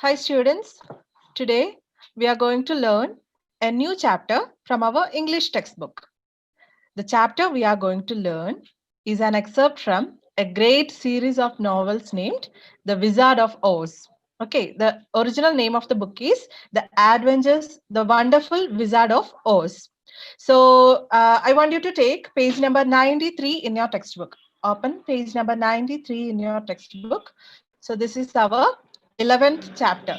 Hi students, today we are going to learn a new chapter from our English textbook. The chapter we are going to learn is an excerpt from a great series of novels named The Wizard of Oz. Okay, the original name of the book is The Wonderful Wizard of Oz. So I want you to take page number 93 in your textbook. Open page number 93 in your textbook. So this is our 11th chapter.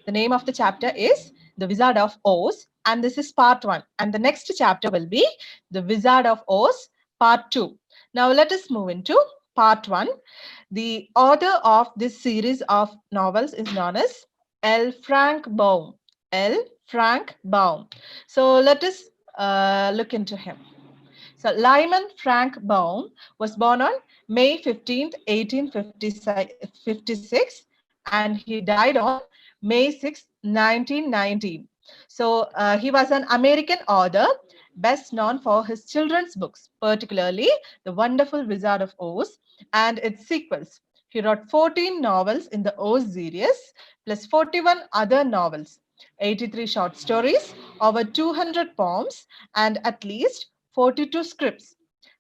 The name of the chapter is The Wizard of Oz, and this is part 1. And the next chapter will be The Wizard of Oz, part 2. Now let us move into part 1. The author of this series of novels is known as L. Frank Baum. L. Frank Baum. So let us look into him. So Lyman Frank Baum was born on May 15th, 1856, and he died on May 6th, 1919. So he was an American author, best known for his children's books, particularly The Wonderful Wizard of Oz and its sequels. He wrote 14 novels in the Oz series, plus 41 other novels, 83 short stories, over 200 poems, and at least 42 scripts.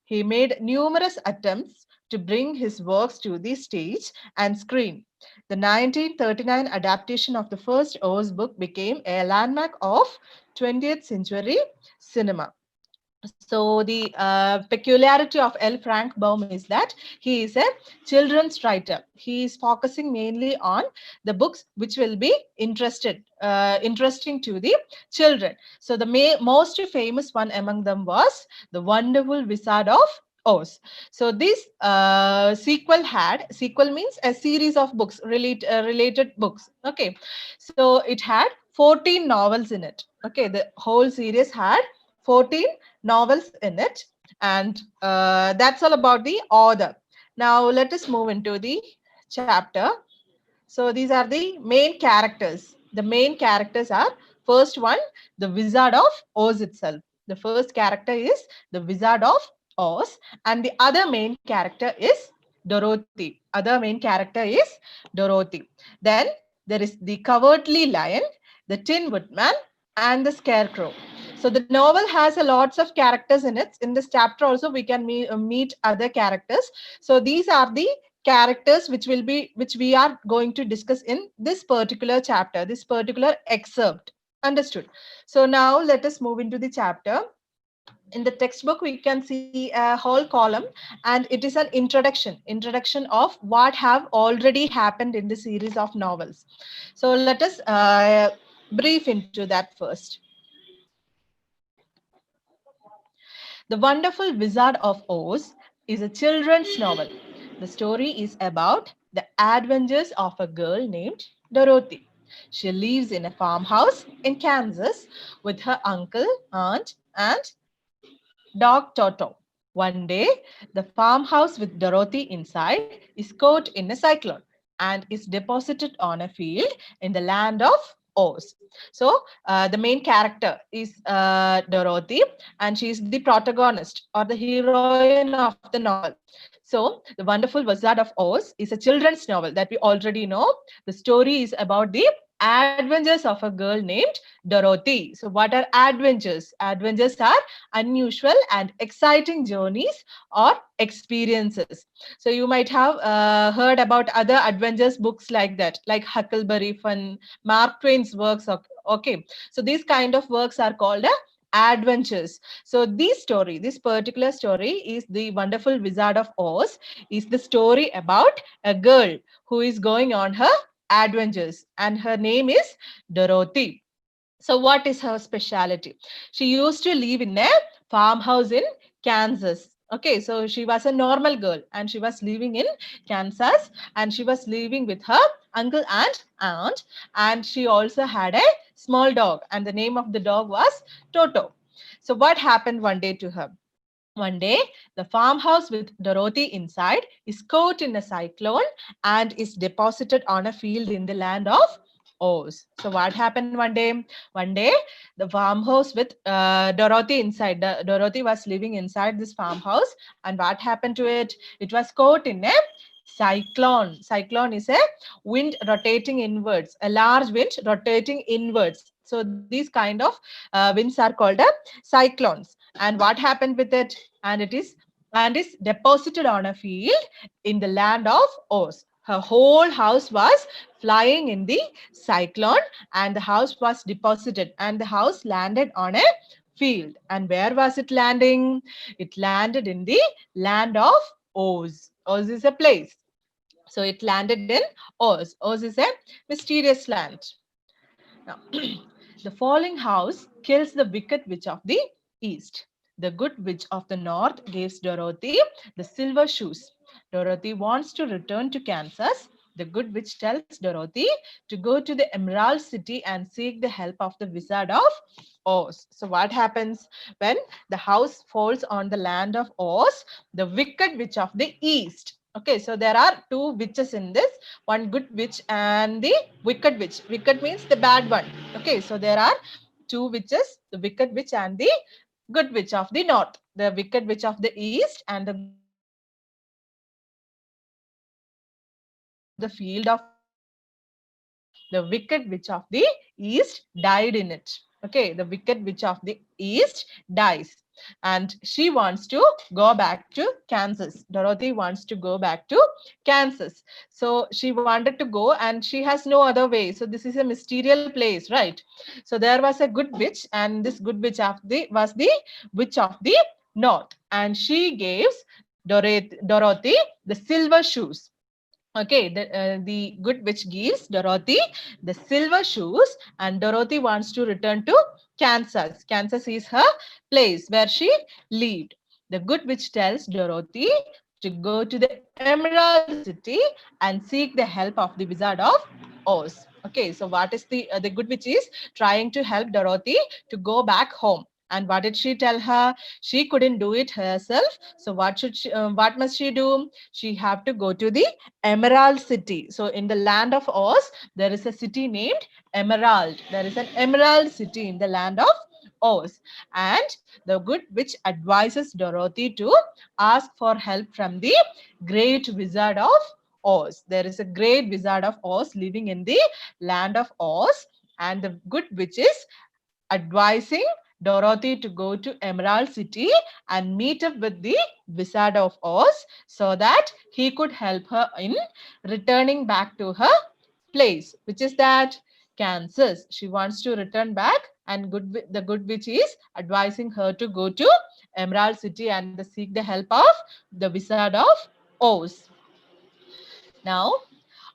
He made numerous attempts to bring his works to the stage and screen. The 1939 adaptation of the first Oz book became a landmark of 20th century cinema. So the peculiarity of L. Frank Baum is that he is a children's writer. He is focusing mainly on the books which will be interesting to the children. So the most famous one among them was The Wonderful Wizard of Oz. So this sequel means a series of books, related books. Okay, so it had 14 novels in it. Okay, the whole series had 14 novels in it, and that's all about the author. Now let us move into the chapter. So these are the main characters. The main characters are, first one, the Wizard of Oz itself. The first character is the Wizard of Oz, and the other main character is Dorothy. Other main character is Dorothy. Then there is the Cowardly Lion, the Tin Woodman, and the Scarecrow. So the novel has a lots of characters in it. In this chapter also we can meet other characters. So these are the characters which we are going to discuss in this particular chapter, this particular excerpt. Understood? So now let us move into the chapter. In the textbook we can see a whole column, and it is an introduction of what have already happened in the series of novels. So let us brief into that first. The Wonderful Wizard of Oz is a children's novel. The story is about the adventures of a girl named Dorothy. She lives in a farmhouse in Kansas with her uncle, aunt, and dog Toto. One day, the farmhouse with Dorothy inside is caught in a cyclone and is deposited on a field in the land of Oz. So, the main character is Dorothy, and she is the protagonist or the heroine of the novel. So, The Wonderful Wizard of Oz is a children's novel that we already know. The story is about the adventures of a girl named Dorothy. So, what are adventures? Adventures are unusual and exciting journeys or experiences. So you might have heard about other adventures books like that, like Huckleberry Fun, Mark Twain's works. Okay, so these kind of works are called adventures. So this particular story is The Wonderful Wizard of Oz, is the story about a girl who is going on her adventures, and her name is Dorothy. So, what is her specialty? She used to live in a farmhouse in Kansas. Okay, so she was a normal girl and she was living in Kansas, and she was living with her uncle and aunt, and she also had a small dog, and the name of the dog was Toto. So, what happened one day to her? One day, the farmhouse with Dorothy inside is caught in a cyclone and is deposited on a field in the land of Oz. So, what happened one day? One day, the farmhouse with Dorothy inside. Dorothy was living inside this farmhouse, and what happened to it? It was caught in a cyclone. Cyclone is a wind rotating inwards, a large wind rotating inwards. So these kind of winds are called cyclones. And what happened with it? And is deposited on a field in the land of Oz. Her whole house was flying in the cyclone, and the house was deposited, and the house landed on a field. And where was it landing? It landed in the land of Oz. Oz is a place. So it landed in Oz. Oz is a mysterious land. Now, the falling house kills the wicked witch of the east. The good witch of the north gives Dorothy the silver shoes. Dorothy wants to return to Kansas. The good witch tells Dorothy to go to the Emerald City and seek the help of the Wizard of Oz. So, what happens when the house falls on the land of Oz? The wicked witch of the east. Okay, so there are two witches in this, one good witch and the wicked witch. Wicked means the bad one. Okay, so there are two witches, the wicked witch and the good witch of the north. The wicked witch of the east and the good witch of the north fell on the field of Oz. The wicked witch of the east died in it. Okay, the wicked witch of the east dies, and she wants to go back to Kansas. Dorothy wants to go back to Kansas. So she wanted to go, and she has no other way. So this is a mysterious place, right? So there was a good witch, and this good witch of the was the witch of the north, and she gives Dorothy the silver shoes. Okay, the good witch gives Dorothy the silver shoes, and Dorothy wants to return to Kansas. Kansas is her place where she lived. The good witch tells Dorothy to go to the Emerald City and seek the help of the Wizard of Oz. Okay, so what is the good witch is trying to help Dorothy to go back home. And what did she tell her? She couldn't do it herself. So what must she do? She have to go to the Emerald City. So in the land of Oz, there is a city named Emerald. There is an Emerald City in the land of Oz. And the good witch advises Dorothy to ask for help from the great wizard of Oz. There is a great wizard of Oz living in the land of Oz. And the good witch is advising Dorothy to go to Emerald City and meet up with the Wizard of Oz so that he could help her in returning back to her place, which is that Kansas. She wants to return back, and the good witch is advising her to go to Emerald City and seek the help of the Wizard of Oz. Now,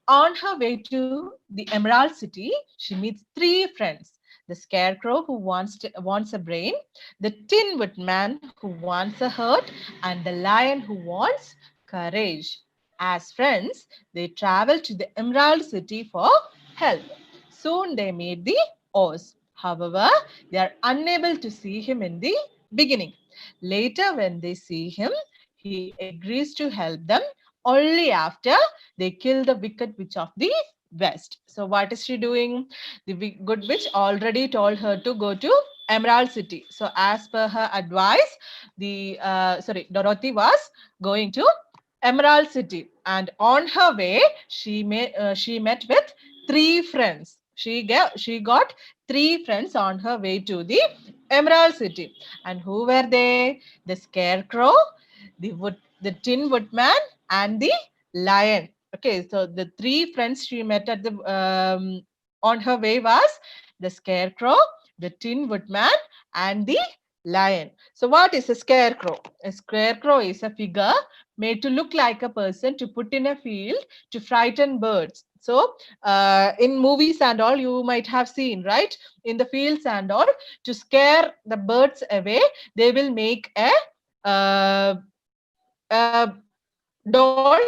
on her way to the Emerald City, she meets three friends: the Scarecrow who wants a brain, the Tin Woodman who wants a heart, and the Lion who wants courage. As friends, they travel to the Emerald City for help. Soon they meet the Oz. However, they are unable to see him in the beginning. Later, when they see him, he agrees to help them only after they kill the wicked witch of the west. So what is she doing? The good witch already told her to go to Emerald City. So as per her advice, Dorothy was going to Emerald City, and on her way, she met with three friends. She got three friends on her way to the Emerald City, and who were they? The Scarecrow, the Tin Woodman, and the Lion. Okay, so the three friends she met at the on her way was the Scarecrow, the Tin Woodman, and the Lion. So what is a scarecrow? A scarecrow is a figure made to look like a person to put in a field to frighten birds. So in movies and all, you might have seen, right? In the fields and all, to scare the birds away, they will make uh, a doll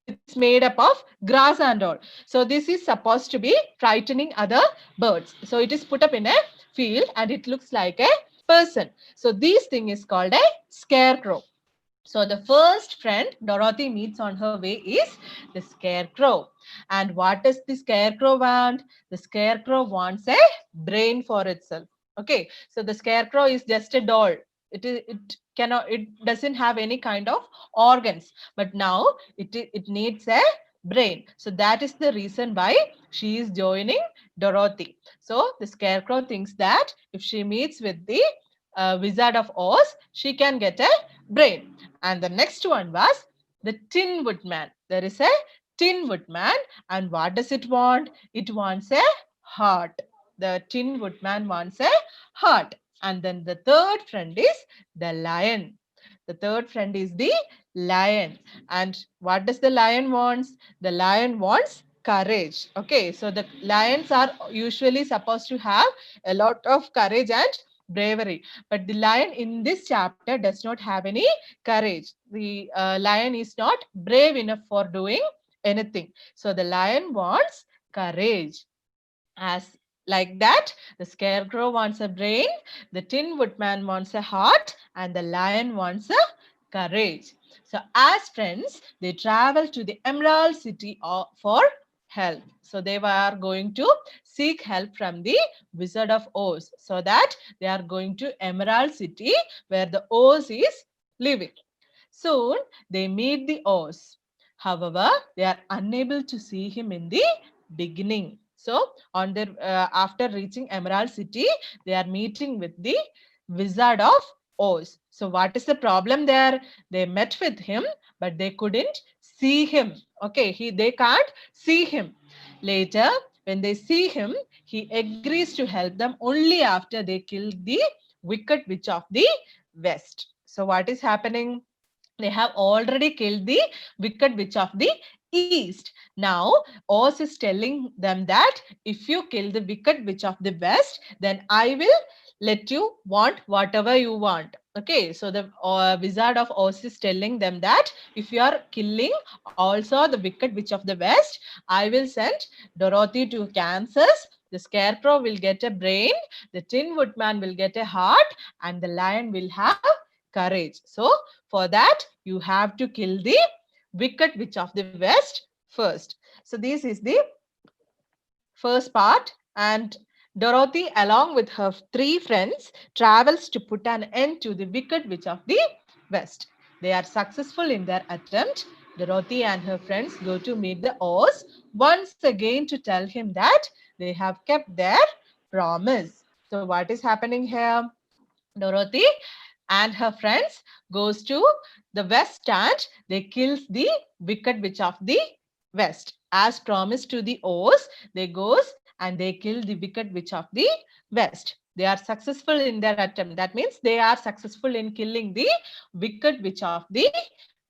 which is made up of grass and all. So this is supposed to be frightening other birds. So it is put up in a field and it looks like a person. So this thing is called a scarecrow. So the first friend Dorothy meets on her way is the scarecrow. And what does the scarecrow want? The scarecrow wants a brain for itself. Okay, so the scarecrow is just a doll. It doesn't have any kind of organs, but now it needs a brain. So that is the reason why she is joining Dorothy. So the Scarecrow thinks that if she meets with the Wizard of Oz, she can get a brain. And the next one was the Tin Woodman. There is a Tin Woodman, and what does it want? It wants a heart. The Tin Woodman wants a heart. And then the third friend is the lion. The third friend is the lion. And what does the lion wants? The lion wants courage. Okay, so the lions are usually supposed to have a lot of courage and bravery, but the lion in this chapter does not have any courage. The lion is not brave enough for doing anything. So the lion wants courage. As like that, the Scarecrow wants a brain, the Tin Woodman wants a heart, and the lion wants a courage. So as friends, they travel to the Emerald City for help. So they were going to seek help from the Wizard of Oz, so that they are going to Emerald City where the Oz is living. Soon they meet the Oz. However, they are unable to see him in the beginning. So on their after reaching Emerald City, they are meeting with the Wizard of Oz. So what is the problem there? They met with him, but they couldn't see him. Okay, they can't see him. Later, when they see him, he agrees to help them only after they kill the Wicked Witch of the West. So what is happening? They have already killed the Wicked Witch of the East. Now, Oz is telling them that if you kill the Wicked Witch of the West, then I will let you want whatever you want. Okay, so the Wizard of Oz is telling them that if you are killing also the Wicked Witch of the West, I will send Dorothy to Kansas. The Scarecrow will get a brain, the Tin Woodman will get a heart, and the lion will have courage. So, for that, you have to kill the Wicked Witch of the West first. So, this is the first part, and Dorothy, along with her three friends, travels to put an end to the Wicked Witch of the West. They are successful in their attempt. Dorothy and her friends go to meet the Oz once again to tell him that they have kept their promise. So, what is happening here? Dorothy and her friends goes to the west and they kills the Wicked Witch of the West. As promised to the Oz, they goes and they kill the Wicked Witch of the West. They are successful in their attempt. That means they are successful in killing the Wicked Witch of the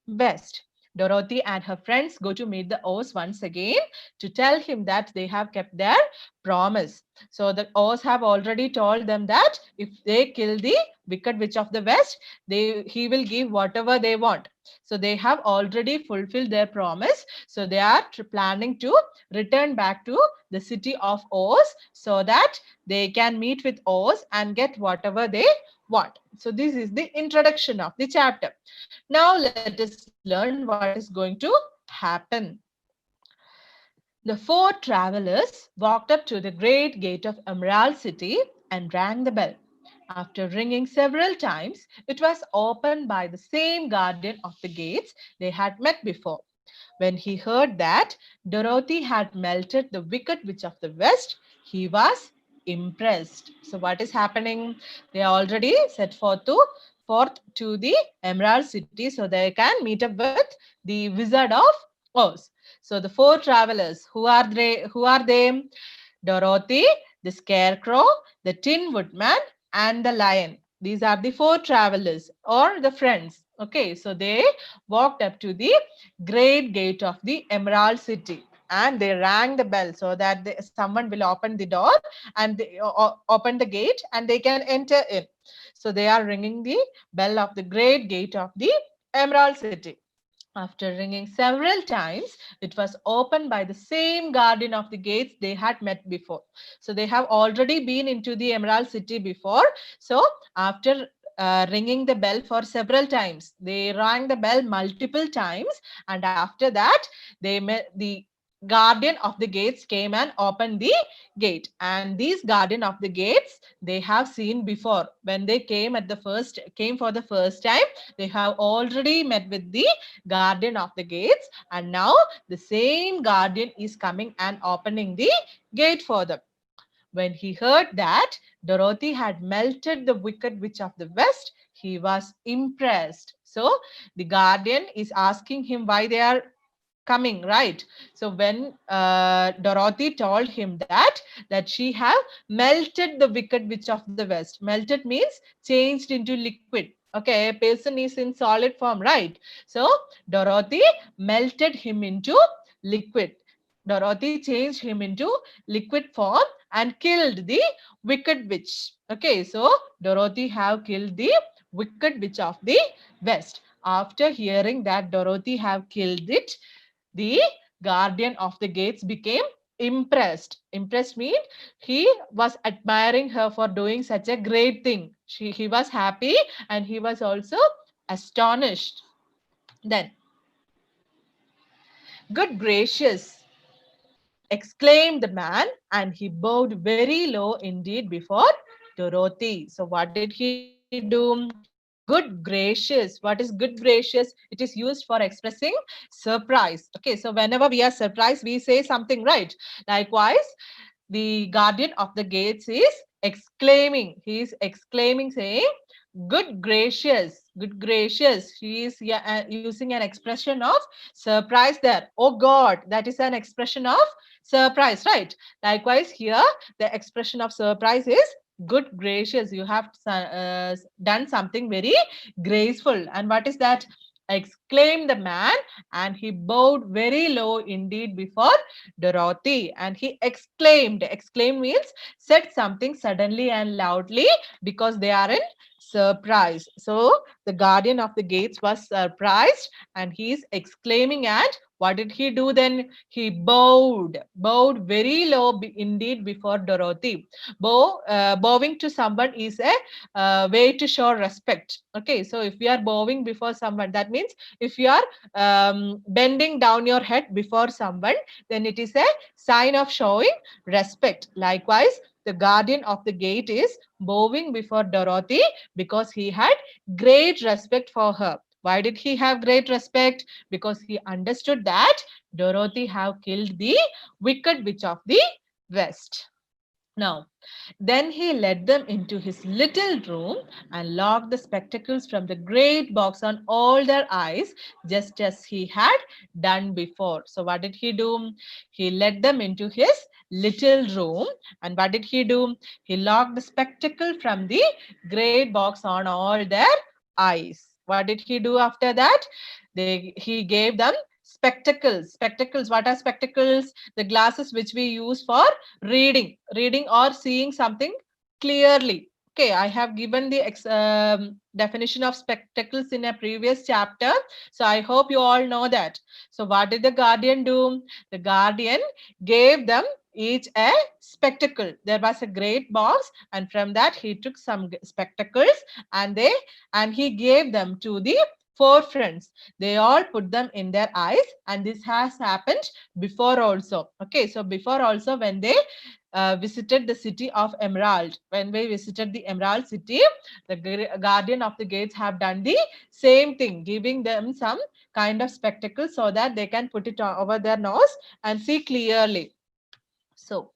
West. Dorothy and her friends go to meet the Oz once again to tell him that they have kept their promise. So the Oz have already told them that if they kill the Wicked Witch of the West, he will give whatever they want. So they have already fulfilled their promise. So they are planning to return back to the city of Oz so that they can meet with Oz and get whatever they want. So this is the introduction of the chapter. Now let us learn what is going to happen. The four travelers walked up to the great gate of Emerald City and rang the bell. After ringing several times, it was opened by the same guardian of the gates they had met before. When he heard that Dorothy had melted the Wicked Witch of the West, he was impressed. So what is happening? They already set forth to the Emerald City so they can meet up with the Wizard of Oz. So the four travelers, who are they? Who are they? Dorothy, the Scarecrow, the Tin Woodman, and the Lion. These are the four travelers or the friends. Okay, so they walked up to the great gate of the Emerald City and they rang the bell so that someone will open the door and they open the gate and they can enter in. So they are ringing the bell of the great gate of the Emerald City. After ringing several times, it was opened by the same guardian of the gates they had met before. So they have already been into the Emerald City before. So after ringing the bell for several times, they rang the bell multiple times, and after that, they met the guardian of the gates came and opened the gate. And these guardian of the gates, they have seen before when they came for the first time. They have already met with the guardian of the gates, and now the same guardian is coming and opening the gate for them. When he heard that Dorothy had melted the wicked witch of the west, he was impressed. So the guardian is asking him why they are coming, right? So when Dorothy told him that she have melted the wicked witch of the west. Melted means changed into liquid. Okay, a person is in solid form, right? So Dorothy melted him into liquid. Dorothy changed him into liquid form and killed the wicked witch. Okay, so Dorothy have killed the wicked witch of the west. After hearing that Dorothy have killed it, the guardian of the gates became impressed. Impressed means he was admiring her for doing such a great thing. He was happy and he was also astonished. Then, good gracious, exclaimed the man, and he bowed very low indeed before Dorothy. So, what did he do? Good gracious. What is good gracious? It is used for expressing surprise. Okay, so whenever we are surprised, we say something, right? Likewise, the guardian of the gates is exclaiming. He is exclaiming, saying, good gracious, good gracious. He is using an expression of surprise there. Oh God, that is an expression of surprise, right? Likewise, here the expression of surprise is good gracious. You have done something very graceful. And what is that? Exclaimed the man, and he bowed very low indeed before Dorothy. And he exclaimed. Exclaimed means said something suddenly and loudly because they are in surprise. So the guardian of the gates was surprised and he is exclaiming. And what did he do then? He bowed very low indeed before Dorothy. Bowing to someone is a way to show respect. Okay, so if you are bowing before someone, that means if you are bending down your head before someone, then it is a sign of showing respect. Likewise, the guardian of the gate is bowing before Dorothy because he had great respect for her. Why did he have great respect? Because he understood that Dorothy have killed the wicked witch of the west. Now, then he led them into his little room and locked the spectacles from the great box on all their eyes, just as he had done before. So, what did he do? He led them into his little room. And what did he do? He locked the spectacle from the great box on all their eyes. What did he do after that? He gave them spectacles. Spectacles. What are spectacles? The glasses which we use for reading or seeing something clearly. Okay, I have given the definition of spectacles in a previous chapter, so I hope you all know that. So what did the guardian do? The guardian gave them each a spectacle. There was a great box, and from that he took some spectacles, and he gave them to the four friends. They all put them in their eyes, and this has happened before also. Okay, so before also, when they visited the city of Emerald. When we visited the Emerald city, the guardian of the gates have done the same thing, giving them some kind of spectacles so that they can put it over their nose and see clearly. So,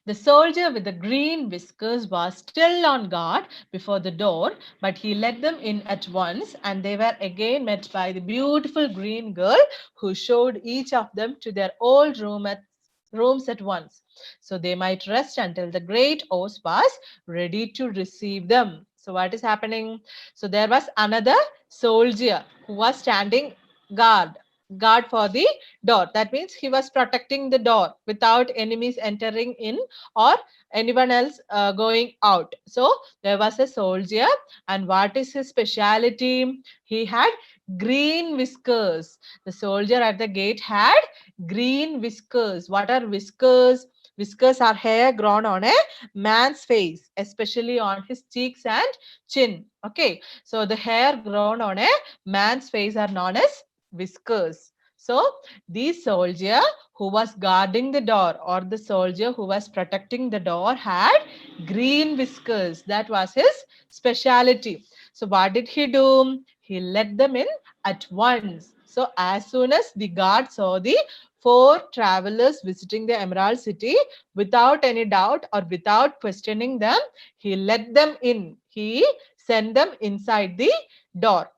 the soldier with the green whiskers was still on guard before the door, but he let them in at once, and they were again met by the beautiful green girl who showed each of them to their old rooms at once, so they might rest until the great horse was ready to receive them. So, what is happening? So, there was another soldier who was standing guard guard for the door. That means he was protecting the door without enemies entering in or anyone else going out. So there was a soldier, and what is his speciality? He had green whiskers. The soldier at the gate had green whiskers. What are whiskers? Whiskers are hair grown on a man's face, especially on his cheeks and chin. Okay, so the hair grown on a man's face are known as whiskers. So the soldier who was guarding the door, or the soldier who was protecting the door, had green whiskers. That was his speciality. So what did he do? He let them in at once. So as soon as the guard saw the four travelers visiting the Emerald City, without any doubt or without questioning them, he let them in. He sent them inside the door.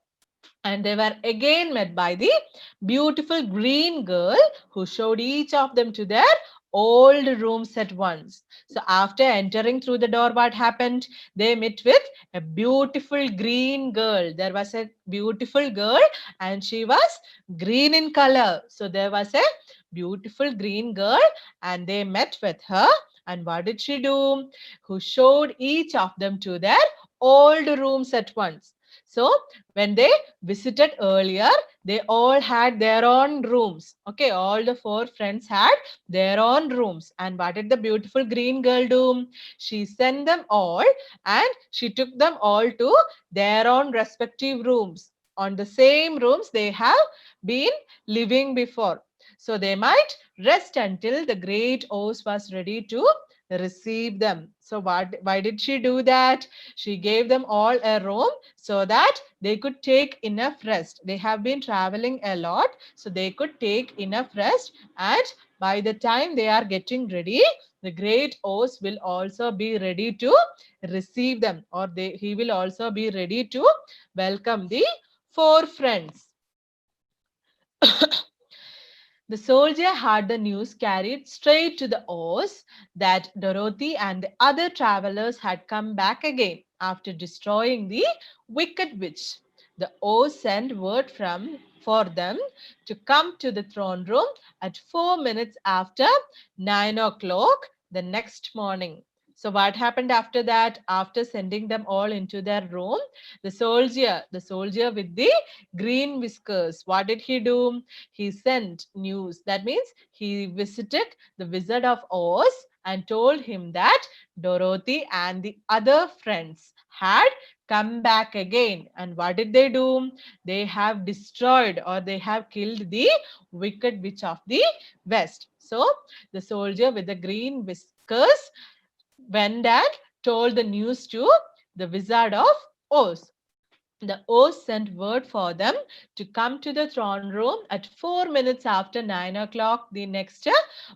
And they were again met by the beautiful green girl, who showed each of them to their old rooms at once. So after entering through the door, what happened? They met with a beautiful green girl. There was a beautiful girl, and she was green in color. So there was a beautiful green girl, and they met with her. And what did she do? Who showed each of them to their old rooms at once. So when they visited earlier, they all had their own rooms. Okay, all the four friends had their own rooms. And what did the beautiful green girl do? She sent them all, and she took them all to their own respective rooms, on the same rooms they have been living before. So they might rest until the great Oz was ready to receive them. So why did she do that? She gave them all a room so that they could take enough rest. They have been traveling a lot, so they could take enough rest. And by the time they are getting ready, the great Oz will also be ready to receive them, or he will also be ready to welcome the four friends. The soldier had the news carried straight to the Oz that Dorothy and the other travelers had come back again after destroying the wicked witch. The Oz sent word for them to come to the throne room at 4 minutes after 9 o'clock the next morning. So what happened after that? After sending them all into their room, the soldier with the green whiskers, what did he do? He sent news. That means he visited the Wizard of Oz and told him that Dorothy and the other friends had come back again. And what did they do? They have destroyed, or they have killed the wicked witch of the West. So the soldier with the green whiskers went and told the news to the Wizard of Oz. The Oz sent word for them to come to the throne room at 4 minutes after 9 o'clock the next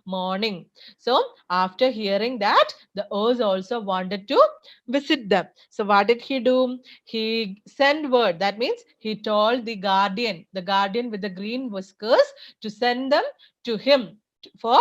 morning. So, after hearing that, the Oz also wanted to visit them. So, what did he do? He sent word. That means he told the guardian with the green whiskers, to send them to him for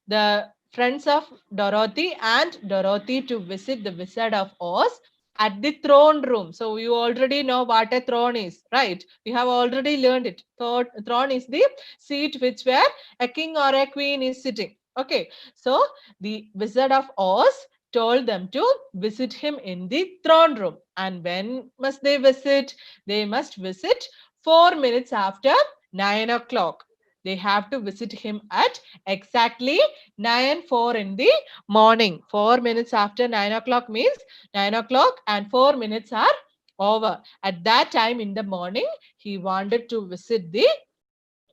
the friends of Dorothy and Dorothy to visit the Wizard of Oz at the throne room. So you already know what a throne is, right? We have already learned it. Throne is the seat which where a king or a queen is sitting. Okay, so the Wizard of Oz told them to visit him in the throne room. And when must they visit? They must visit 4 minutes after 9 o'clock. They have to visit him at exactly 9:04 in the morning. 4 minutes after 9 o'clock means 9 o'clock and 4 minutes are over. At that time in the morning, he wanted to visit the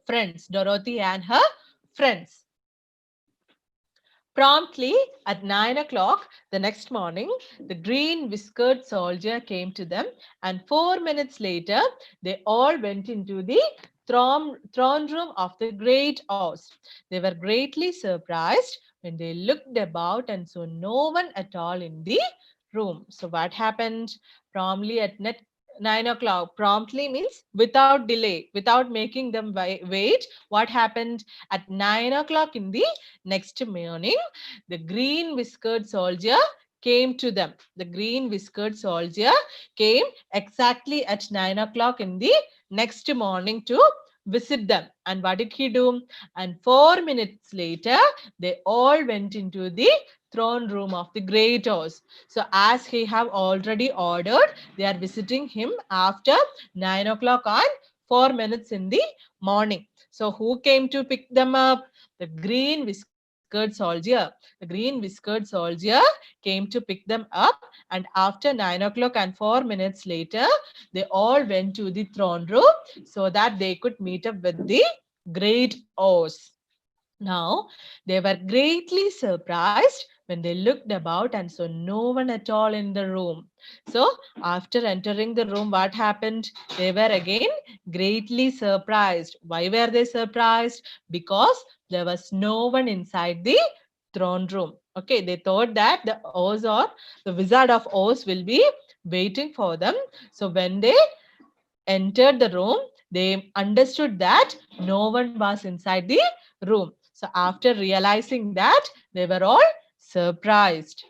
friends, Dorothy and her friends. Promptly at 9 o'clock the next morning, the green whiskered soldier came to them, and 4 minutes later, they all went into the throne room of the great Oz. They were greatly surprised when they looked about and saw no one at all in the room. So, what happened? Promptly at 9 o'clock, promptly means without delay, without making them wait. What happened? At 9 o'clock in the next morning, the green whiskered soldier came to them. The green whiskered soldier came exactly at 9 o'clock in the next morning to visit them. And what did he do? And 4 minutes later, they all went into the throne room of the great Oz. So, as he have already ordered, they are visiting him after 9 o'clock on 4 minutes in the morning. So, who came to pick them up? The green whiskered soldier. The green whiskered soldier came to pick them up, and after 9 o'clock and 4 minutes later, they all went to the throne room so that they could meet up with the great Oz. Now they were greatly surprised when they looked about and saw no one at all in the room. So, after entering the room, what happened? They were again greatly surprised. Why were they surprised? Because there was no one inside the throne room. Okay, they thought that the Oz or the Wizard of Oz will be waiting for them. So, when they entered the room, they understood that no one was inside the room. So, after realizing that, they were all surprised.